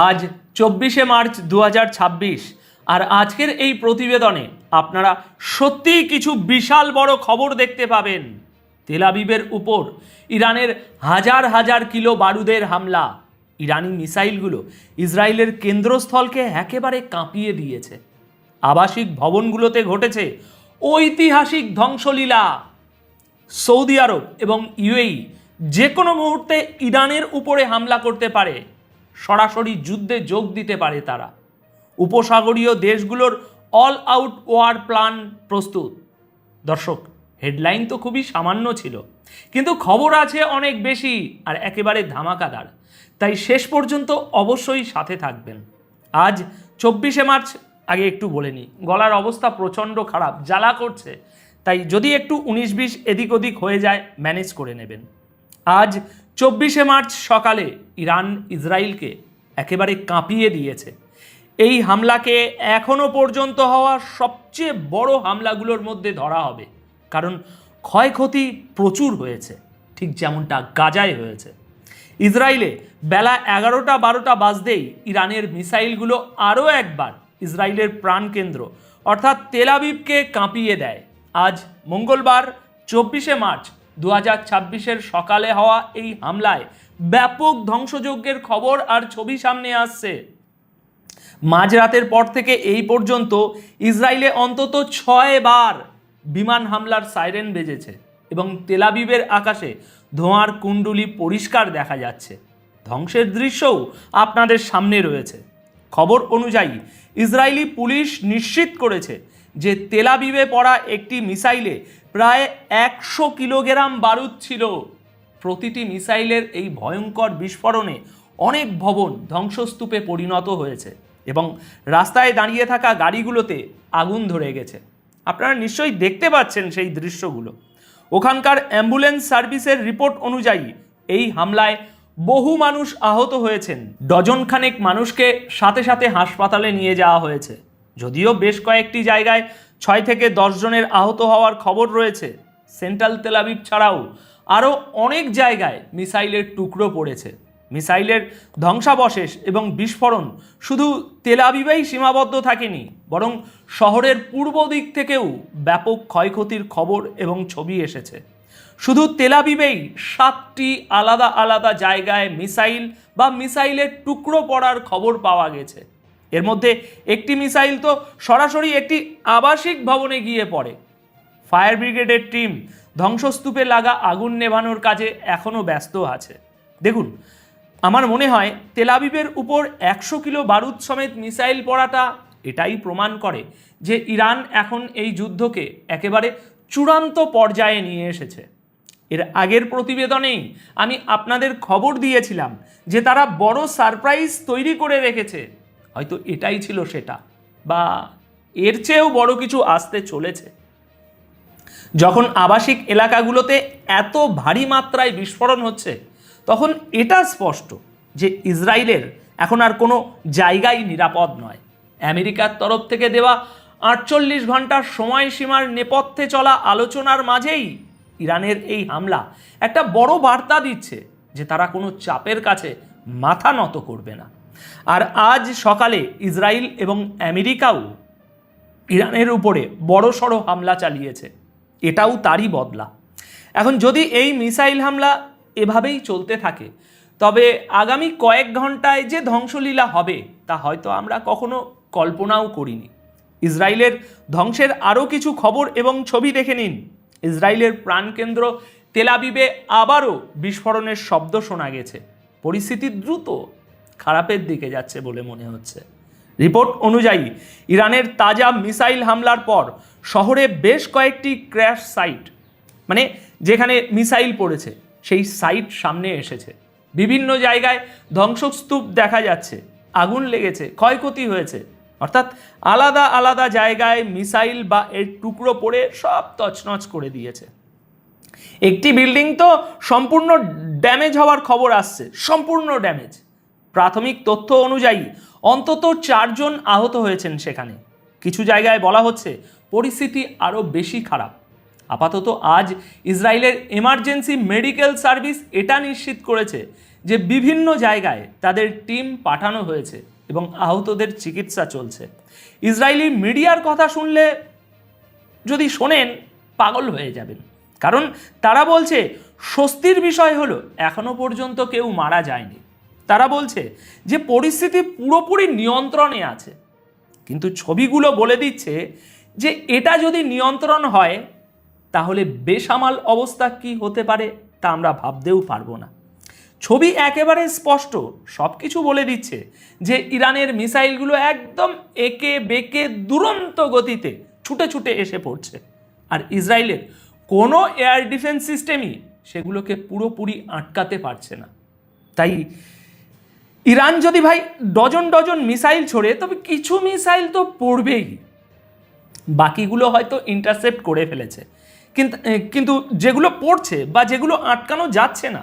আজ 24শে মার্চ 2026 আর আজকের এই প্রতিবেদনে আপনারা সত্যিই কিছু বিশাল বড় খবর দেখতে পাবেন। তেল আবিবের উপর ইরানের হাজার হাজার কিলো বারুদের হামলা, ইরানি মিসাইলগুলো ইসরায়েলের কেন্দ্রস্থলকে একেবারে কাঁপিয়ে দিয়েছে। আবাসিক ভবনগুলোতে ঘটেছে ঐতিহাসিক ধ্বংসলীলা। সৌদি আরব এবং ইউএই যে কোনো মুহূর্তে ইরানের উপরে হামলা করতে পারে, সরাসরি যুদ্ধে যোগ দিতে পারে তারা। উপসাগরীয় দেশগুলোর অল আউট ওয়ার প্ল্যান প্রস্তুত। দর্শক, হেডলাইন তো খুবই সামান্য ছিল, কিন্তু খবর আছে অনেক বেশি আর একেবারে ধামাকাদার। তাই শেষ পর্যন্ত অবশ্যই সাথে থাকবেন। আজ 24শে মার্চ, আগে একটু বলে নিই, গলার অবস্থা প্রচণ্ড খারাপ, জ্বালা করছে, তাই যদি একটু 19-20 এদিক ওদিক হয়ে যায় ম্যানেজ করে নেবেন। আজ 24শে মার্চ সকালে ইরান ইসরায়েলকে একেবারে কাঁপিয়ে দিয়েছে। এই হামলাকে এখনো পর্যন্ত হওয়া সবচেয়ে বড় হামলাগুলোর মধ্যে ধরা হবে, কারণ ক্ষয়ক্ষতি প্রচুর হয়েছে, ঠিক যেমনটা গাজায় হয়েছে। ইসরায়েলে বেলা 11টা-12টা বাজতেই ইরানের মিসাইলগুলো আরও একবার ইসরায়েলের প্রাণকেন্দ্র অর্থাৎ তেল আবিবকে কাঁপিয়ে দেয়। আজ মঙ্গলবার 24শে মার্চ 2026 সকালে হওয়া এই হামলায় ব্যাপক ধ্বংসযজ্ঞের খবর আর ছবি সামনে আসছে। মাঝরাতের পর থেকে এই পর্যন্ত ইসরায়েলে অন্তত 6 বার বিমান হামলার সাইরেন বেজেছে এবং তেল আবিবের আকাশে ধোঁয়ার কুণ্ডলী পরিষ্কার দেখা যাচ্ছে। ধ্বংসের দৃশ্যও আপনাদের সামনে রয়েছে। খবর অনুযায়ী ইসরায়েলি পুলিশ নিশ্চিত করেছে যে তেল আবিবে পড়া একটি মিসাইলে প্রায় 100 কিলোগ্রাম বারুদ ছিল। প্রতিটি মিসাইলের এই ভয়ঙ্কর বিস্ফোরণে অনেক ভবন ধ্বংসস্তূপে পরিণত হয়েছে এবং রাস্তায় দাঁড়িয়ে থাকা গাড়িগুলোতে আগুন ধরে গেছে। আপনারা নিশ্চয়ই দেখতে পাচ্ছেন সেই দৃশ্যগুলো। ওখানকার অ্যাম্বুলেন্স সার্ভিসের রিপোর্ট অনুযায়ী এই হামলায় বহু মানুষ আহত হয়েছেন। ডজনখানেক মানুষকে সাথে সাথে হাসপাতালে নিয়ে যাওয়া হয়েছে। যদিও বেশ কয়েকটি জায়গায় 6 থেকে 10 জনের আহত হওয়ার খবর রয়েছে। সেন্ট্রাল তেল আবিব ছাড়াও আরও অনেক জায়গায় মিসাইলের টুকরো পড়েছে। মিসাইলের ধ্বংসাবশেষ এবং বিস্ফোরণ শুধু তেল আবিবেই সীমাবদ্ধ থাকেনি, বরং শহরের পূর্ব দিক থেকেও ব্যাপক ক্ষয়ক্ষতির খবর এবং ছবি এসেছে। শুধু তেল আবিবেই 7টি আলাদা আলাদা জায়গায় মিসাইল বা মিসাইলের টুকরো পড়ার খবর পাওয়া গেছে। এর মধ্যে একটি মিসাইল তো সরাসরি একটি আবাসিক ভবনে গিয়ে পড়ে। ফায়ার ব্রিগেডের টিম ধ্বংসস্তূপে লাগা আগুন নেভানোর কাজে এখনও ব্যস্ত আছে। দেখুন, আমার মনে হয় তেল আবিবের উপর 100 কিলো বারুদ সমেত মিসাইল পড়াটা এটাই প্রমাণ করে যে ইরান এখন এই যুদ্ধকে একেবারে চূড়ান্ত পর্যায়ে নিয়ে এসেছে। এর আগের প্রতিবেদনেই আমি আপনাদের খবর দিয়েছিলাম যে তারা বড় সারপ্রাইজ তৈরি করে রেখেছে। হয়তো এটাই ছিল সেটা, বা এর চেয়েও বড় কিছু আসতে চলেছে। যখন আবাসিক এলাকাগুলোতে এত ভারী মাত্রায় বিস্ফোরণ হচ্ছে, তখন এটা স্পষ্ট যে ইসরায়েলের এখন আর কোনো জায়গাই নিরাপদ নয়। আমেরিকার তরফ থেকে দেওয়া 48 ঘন্টার সময়সীমার নেপথ্যে চলা আলোচনার মাঝেই ইরানের এই হামলা একটা বড় বার্তা দিচ্ছে যে তারা কোনো চাপের কাছে মাথা নত করবে না। আর আজ সকালে ইসরায়েল এবং আমেরিকাও ইরানের উপরে বড়সড় হামলা চালিয়েছে। এটাও তারই বদলা। এখন যদি এই মিসাইল হামলা এভাবেই চলতে থাকে, তবে আগামী কয়েক ঘন্টায় যে ধ্বংসলীলা হবে তা হয়তো আমরা কখনো কল্পনাও করিনি। ইসরায়েলের ধ্বংসের আরও কিছু খবর এবং ছবি দেখে নিন। ইসরায়েলের প্রাণকেন্দ্র তেল আবিবে আবারও বিস্ফোরণের শব্দ শোনা গেছে। পরিস্থিতি দ্রুত খারাপের দিকে যাচ্ছে বলে মনে হচ্ছে। রিপোর্ট অনুযায়ী ইরানের তাজা মিসাইল হামলার পর শহরে বেশ কয়েকটি ক্র্যাশ সাইট, মানে যেখানে মিসাইল পড়েছে সেই সাইট সামনে এসেছে। বিভিন্ন জায়গায় ধ্বংসস্তূপ দেখা যাচ্ছে, আগুন লেগেছে, ক্ষয়ক্ষতি হয়েছে। অর্থাৎ আলাদা আলাদা জায়গায় মিসাইল বা এর টুকরো পড়ে সব তছনছ করে দিয়েছে। একটি বিল্ডিং তো সম্পূর্ণ ড্যামেজ হওয়ার খবর আসছে, সম্পূর্ণ ড্যামেজ। প্রাথমিক তথ্য অনুযায়ী অন্তত 4 জন আহত হয়েছেন সেখানে। কিছু জায়গায় বলা হচ্ছে পরিস্থিতি আরও বেশি খারাপ। আপাতত আজ ইসরায়েলের এমার্জেন্সি মেডিকেল সার্ভিস এটা নিশ্চিত করেছে যে বিভিন্ন জায়গায় তাদের টিম পাঠানো হয়েছে এবং আহতদের চিকিৎসা চলছে। ইসরায়েলি মিডিয়ার কথা শুনলে যদি শোনেন পাগল হয়ে যাবেন, কারণ তারা বলছে স্বস্তির বিষয় হলো এখনো পর্যন্ত কেউ মারা যায়নি। তারা বলছে যে পরিস্থিতি পুরোপুরি নিয়ন্ত্রণে আছে, কিন্তু ছবিগুলো বলে দিচ্ছে যে এটা যদি নিয়ন্ত্রণ হয় তাহলে বেসামাল অবস্থা কি হতে পারে তা আমরা ভাবতেও পারবো না। ছবি একেবারে স্পষ্ট, সব কিছু বলে দিচ্ছে যে ইরানের মিসাইলগুলো একদম একে বেঁকে দুরন্ত গতিতে ছুটে ছুটে এসে পড়ছে, আর ইসরায়েলের কোনো এয়ার ডিফেন্স সিস্টেমই সেগুলোকে পুরোপুরি আটকাতে পারছে না। তাই ইরান যদি ভাই ডজন ডজন মিসাইল ছোড়ে, তবে কিছু মিসাইল তো পড়বেই, বাকিগুলো হয়তো ইন্টারসেপ্ট করে ফেলেছে, কিন্তু যেগুলো পড়ছে বা যেগুলো আটকানো যাচ্ছে না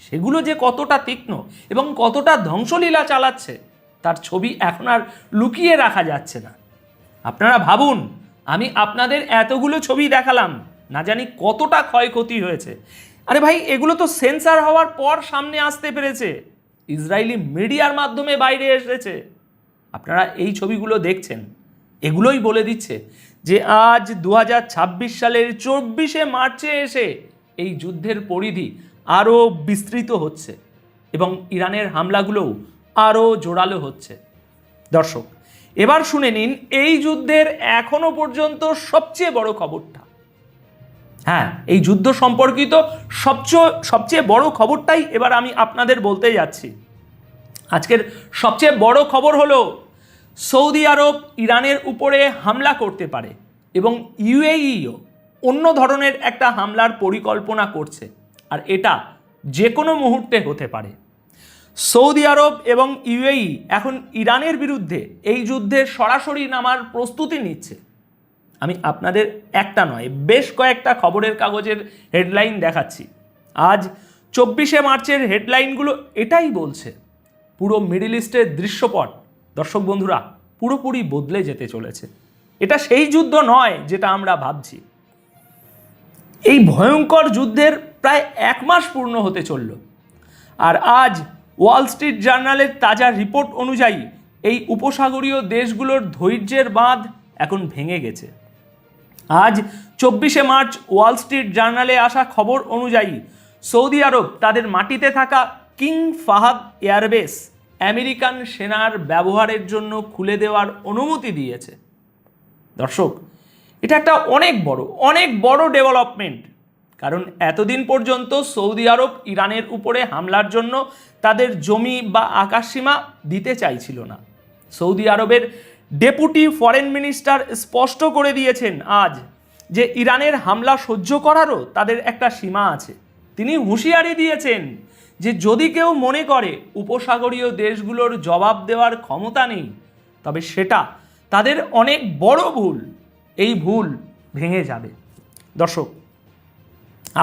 সেগুলো যে কতটা তীক্ষ্ণ এবং কতটা ধ্বংসলীলা চালাচ্ছে তার ছবি এখন আর লুকিয়ে রাখা যাচ্ছে না। আপনারা ভাবুন, আমি আপনাদের এতগুলো ছবি দেখালাম, না জানি কতটা ক্ষয়ক্ষতি হয়েছে। আরে ভাই, এগুলো তো সেন্সার হওয়ার পর সামনে আসতে পেরেছে, ইসরায়েলি মিডিয়ার মাধ্যমে বাইরে এসেছে। আপনারা এই ছবিগুলো দেখছেন, এগুলোই বলে দিচ্ছে যে আজ 2026 সালের 24শে মার্চে এসে এই যুদ্ধের পরিধি আরও বিস্তৃত হচ্ছে এবং ইরানের হামলাগুলোও আরও জোরালো হচ্ছে। দর্শক, এবার শুনে নিন এই যুদ্ধের এখনো পর্যন্ত সবচেয়ে বড় খবরটা। হ্যাঁ, এই যুদ্ধ সম্পর্কিত সবচেয়ে বড় খবরটাই এবার আমি আপনাদের বলতে যাচ্ছি। আজকের সবচেয়ে বড় খবর হলো সৌদি আরব ইরানের উপরে হামলা করতে পারে এবং ইউএইও অন্য ধরনের একটা হামলার পরিকল্পনা করছে, আর এটা যে কোনো মুহূর্তে হতে পারে। সৌদি আরব এবং ইউএই এখন ইরানের বিরুদ্ধে এই যুদ্ধে সরাসরি নামার প্রস্তুতি নিচ্ছে। আমি আপনাদের একটা নয়, বেশ কয়েকটা খবরের কাগজের হেডলাইন দেখাচ্ছি। আজ 24শে মার্চের হেডলাইনগুলো এটাই বলছে। পুরো মিডল ইস্টের দৃশ্যপট দর্শক বন্ধুরা পুরোপুরি বদলে যেতে চলেছে। এটা সেই যুদ্ধ নয় যেটা আমরা ভাবছি। এই ভয়ঙ্কর যুদ্ধের প্রায় 1 মাস পূর্ণ হতে চলল, আর আজ ওয়াল স্ট্রিট জার্নালের তাজা রিপোর্ট অনুযায়ী এই উপসাগরীয় দেশগুলোর ধৈর্যের বাঁধ এখন ভেঙে গেছে। আজ 24শে মার্চ ওয়াল স্ট্রিট জার্নালে আসা খবর অনুযায়ী সৌদি আরব তাদের মাটিতে থাকা কিং ফাহাদ এয়ারবেস আমেরিকান সেনার ব্যবহারের জন্য খুলে দেওয়ার অনুমতি দিয়েছে। দর্শক, এটা একটা অনেক বড় ডেভেলপমেন্ট, কারণ এতদিন পর্যন্ত সৌদি আরব ইরানের উপরে হামলার জন্য তাদের জমি বা আকাশসীমা দিতে চাইছিল না। সৌদি আরবের ডেপুটি ফরেন মিনিস্টার স্পষ্ট করে দিয়েছেন আজ যে ইরানের হামলা সহ্য করারও তাদের একটা সীমা আছে। তিনি হুঁশিয়ারি দিয়েছেন যে যদি কেউ মনে করে উপসাগরীয় দেশগুলোর জবাব দেওয়ার ক্ষমতা নেই, তবে সেটা তাদের অনেক বড় ভুল। এই ভুল ভেঙে যাবে। দর্শক,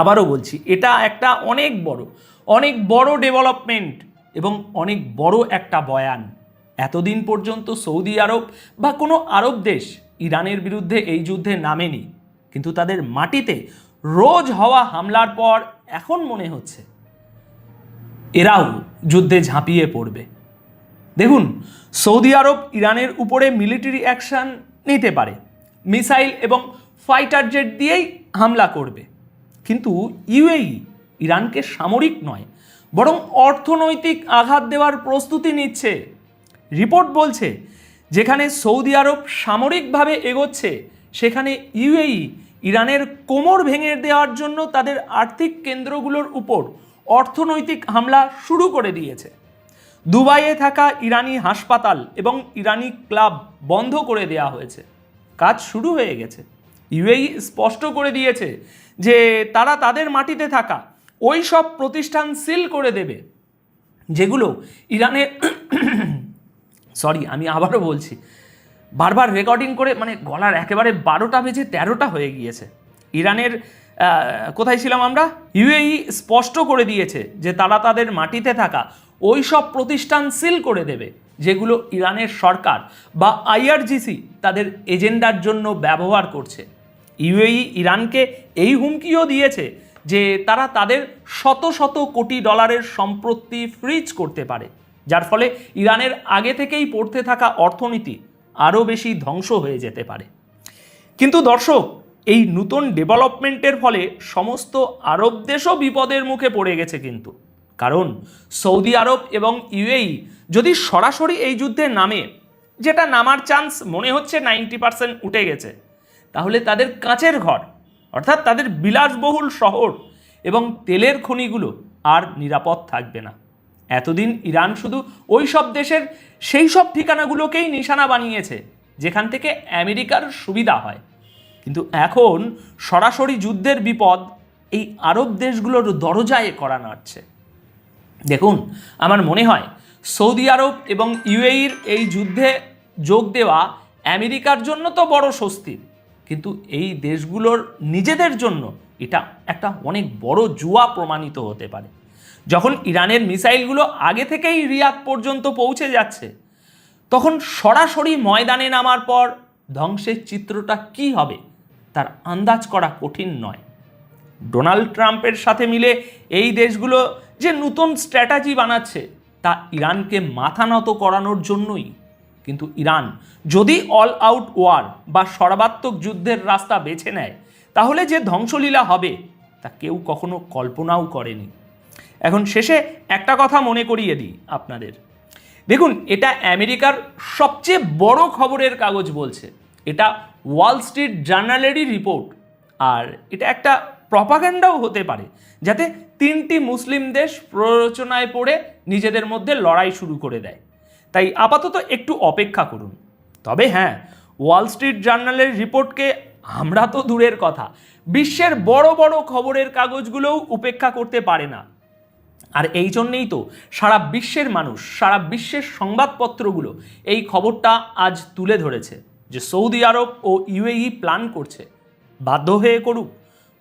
আবারও বলছি, এটা একটা অনেক বড় ডেভেলপমেন্ট এবং অনেক বড় একটা বয়ান। এতদিন পর্যন্ত সৌদি আরব বা কোনো আরব দেশ ইরানের বিরুদ্ধে এই যুদ্ধে নামেনি, কিন্তু তাদের মাটিতে রোজ হওয়া হামলার পর এখন মনে হচ্ছে এরাও যুদ্ধে ঝাঁপিয়ে পড়বে। দেখুন, সৌদি আরব ইরানের উপরে মিলিটারি অ্যাকশন নিতে পারে, মিসাইল এবং ফাইটার জেট দিয়েই হামলা করবে, কিন্তু ইউএই ইরানকে সামরিক নয় বরং অর্থনৈতিক আঘাত দেওয়ার প্রস্তুতি নিচ্ছে। রিপোর্ট বলছে যেখানে সৌদি আরব সামরিকভাবে এগোচ্ছে, সেখানে ইউএই ইরানের কোমর ভেঙে দেওয়ার জন্য তাদের আর্থিক কেন্দ্রগুলোর উপর অর্থনৈতিক হামলা শুরু করে দিয়েছে। দুবাইয়ে থাকা ইরানি হাসপাতাল এবং ইরানি ক্লাব বন্ধ করে দেওয়া হয়েছে, কাজ শুরু হয়ে গেছে। ইউএই স্পষ্ট করে দিয়েছে যে তারা তাদের মাটিতে থাকা ওই সব প্রতিষ্ঠান সিল করে দেবে যেগুলো ইরানের আমি আবারও বলছি, বারবার রেকর্ডিং করে গলার একেবারে 12টা বেজে 13টা হয়ে গিয়েছে। ইরানের কোথায় ছিলাম আমরা? ইউএই স্পষ্ট করে দিয়েছে যে তারা তাদের মাটিতে থাকা ওই সব প্রতিষ্ঠান সিল করে দেবে যেগুলো ইরানের সরকার বা আইআরজিসি তাদের এজেন্ডার জন্য ব্যবহার করছে। ইউএই ইরানকে এই হুমকিও দিয়েছে যে তারা তাদের শত শত কোটি ডলারের সম্পত্তি ফ্রিজ করতে পারে, যার ফলে ইরানের আগে থেকেই পড়তে থাকা অর্থনীতি আরও বেশি ধ্বংস হয়ে যেতে পারে। কিন্তু দর্শক, এই নতুন ডেভেলপমেন্টের ফলে সমস্ত আরব দেশও বিপদের মুখে পড়ে গেছে। কিন্তু কারণ সৌদি আরব এবং ইউএই যদি সরাসরি এই যুদ্ধে নামে, যেটা নামার চান্স মনে হচ্ছে 90% উঠে গেছে, তাহলে তাদের কাঁচের ঘর অর্থাৎ তাদের বিলাসবহুল শহর এবং তেলের খনিগুলো আর নিরাপদ থাকবে না। এতদিন ইরান শুধু ওই সব দেশের সেই সব ঠিকানাগুলোকেই নিশানা বানিয়েছে যেখান থেকে আমেরিকার সুবিধা হয়, কিন্তু এখন সরাসরি যুদ্ধের বিপদ এই আরব দেশগুলোর দরজায় কড়া নাড়ছে। দেখুন, আমার মনে হয় সৌদি আরব এবং ইউএইর এই যুদ্ধে যোগ দেওয়া আমেরিকার জন্য তো বড় স্বস্তির, কিন্তু এই দেশগুলোর নিজেদের জন্য এটা একটা অনেক বড় জুয়া প্রমাণিত হতে পারে। যখন ইরানের মিসাইলগুলো আগে থেকেই রিয়াদ পর্যন্ত পৌঁছে যাচ্ছে, তখন সরাসরি ময়দানে নামার পর ধ্বংসের চিত্রটা কি হবে তার আন্দাজ করা কঠিন নয়। ডোনাল্ড ট্রাম্পের সাথে মিলে এই দেশগুলো যে নতুন স্ট্র্যাটেজি বানাচ্ছে তা ইরানকে মাথা নত করানোর জন্যই। কিন্তু ইরান যদি অল আউট ওয়ার বা সর্বাত্মক যুদ্ধের রাস্তা বেছে নেয়, তাহলে যে ধ্বংসলীলা হবে তা কেউ কখনো কল্পনাও করেনি। এখন শেষে একটা কথা মনে করিয়ে দিই আপনাদের। দেখুন, এটা আমেরিকার সবচেয়ে বড় খবরের কাগজ বলছে, এটা ওয়াল স্ট্রিট জার্নালেরই রিপোর্ট, আর এটা একটা প্রপাগান্ডাও হতে পারে যাতে তিনটি মুসলিম দেশ প্ররোচনায় পড়ে নিজেদের মধ্যে লড়াই শুরু করে দেয়। তাই আপাতত একটু অপেক্ষা করুন। তবে হ্যাঁ, ওয়াল স্ট্রিট জার্নালের রিপোর্টকে আমরা তো দূরের কথা, বিশ্বের বড় বড় খবরের কাগজগুলোও উপেক্ষা করতে পারে না। আর এই জন্যেই তো সারা বিশ্বের মানুষ, সারা বিশ্বের সংবাদপত্রগুলো এই খবরটা আজ তুলে ধরেছে যে সৌদি আরব ও ইউএই প্ল্যান করছে, বাধ্য হয়ে করুক,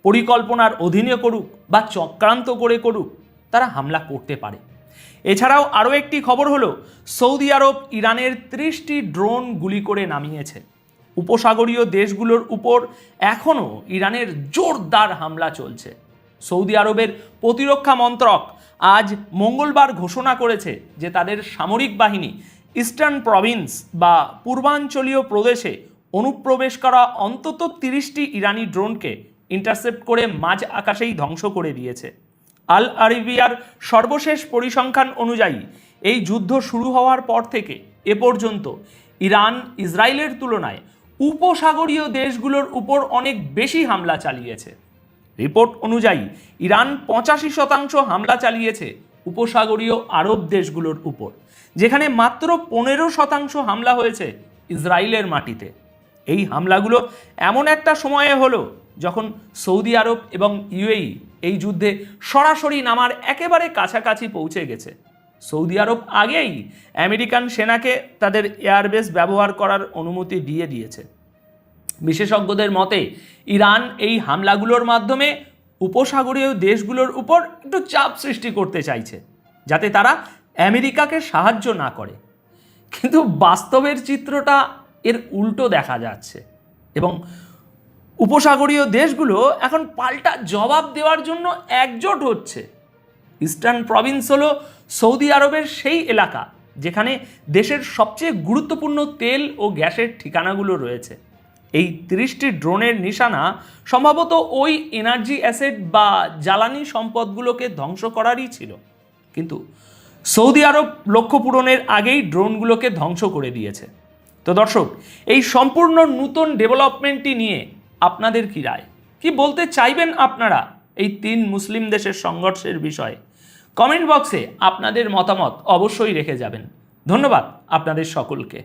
পরিকল্পনার অধীনে করুক বা চক্রান্ত করে করুক, তারা হামলা করতে পারে। এছাড়াও আরও একটি খবর হলো, সৌদি আরব ইরানের 30টি ড্রোন গুলি করে নামিয়েছে। উপসাগরীয় দেশগুলোর উপর এখনও ইরানের জোরদার হামলা চলছে। সৌদি আরবের প্রতিরক্ষা মন্ত্রক আজ মঙ্গলবার ঘোষণা করেছে যে তাদের সামরিক বাহিনী ইস্টার্ন প্রভিন্স বা পূর্বাঞ্চলীয় প্রদেশে অনুপ্রবেশ করা অন্তত 30টি ইরানি ড্রোনকে ইন্টারসেপ্ট করে মাঝ আকাশেই ধ্বংস করে দিয়েছে। আল আরাবিয়ার সর্বশেষ পরিসংখ্যান অনুযায়ী এই যুদ্ধ শুরু হওয়ার পর থেকে এ পর্যন্ত ইরান ইসরায়েলের তুলনায় উপসাগরীয় দেশগুলোর উপর অনেক বেশি হামলা চালিয়েছে। রিপোর্ট অনুযায়ী ইরান 85% হামলা চালিয়েছে উপসাগরীয় আরব দেশগুলোর উপর, যেখানে মাত্র 15% হামলা হয়েছে ইসরায়েলের মাটিতে। এই হামলাগুলো এমন একটা সময়ে হলো যখন সৌদি আরব এবং ইউএই এই যুদ্ধে সরাসরি নামার একেবারে কাছাকাছি পৌঁছে গেছে। সৌদি আরব আগেই আমেরিকান সেনাকে তাদের এয়ারবেস ব্যবহার করার অনুমতি দিয়ে দিয়েছে। বিশেষজ্ঞদের মতে ইরান এই হামলাগুলোর মাধ্যমে উপসাগরীয় দেশগুলোর উপর একটু চাপ সৃষ্টি করতে চাইছে, যাতে তারা আমেরিকাকে সাহায্য না করে। কিন্তু বাস্তবের চিত্রটা এর উল্টো দেখা যাচ্ছে এবং উপসাগরীয় দেশগুলো এখন পাল্টা জবাব দেওয়ার জন্য একজোট হচ্ছে। ইস্টার্ন প্রভিন্স হলো সৌদি আরবের সেই এলাকা যেখানে দেশের সবচেয়ে গুরুত্বপূর্ণ তেল ও গ্যাসের ঠিকানাগুলো রয়েছে। এই 30টি ড্রোনের নিশানা সম্ভবত ওই এনার্জি অ্যাসেট বা জ্বালানি সম্পদগুলোকে ধ্বংস করারই ছিল, কিন্তু সৌদি আরব লক্ষ্য পূরণের আগেই ড্রোনগুলোকে ধ্বংস করে দিয়েছে। তো দর্শক, এই সম্পূর্ণ নতুন ডেভেলপমেন্টটি নিয়ে আপনাদের কি রায়? কি বলতে চাইবেন আপনারা এই 3 মুসলিম দেশের সংঘর্ষের বিষয়ে? কমেন্ট বক্সে আপনাদের মতামত অবশ্যই রেখে যাবেন। ধন্যবাদ আপনাদের সকলকে।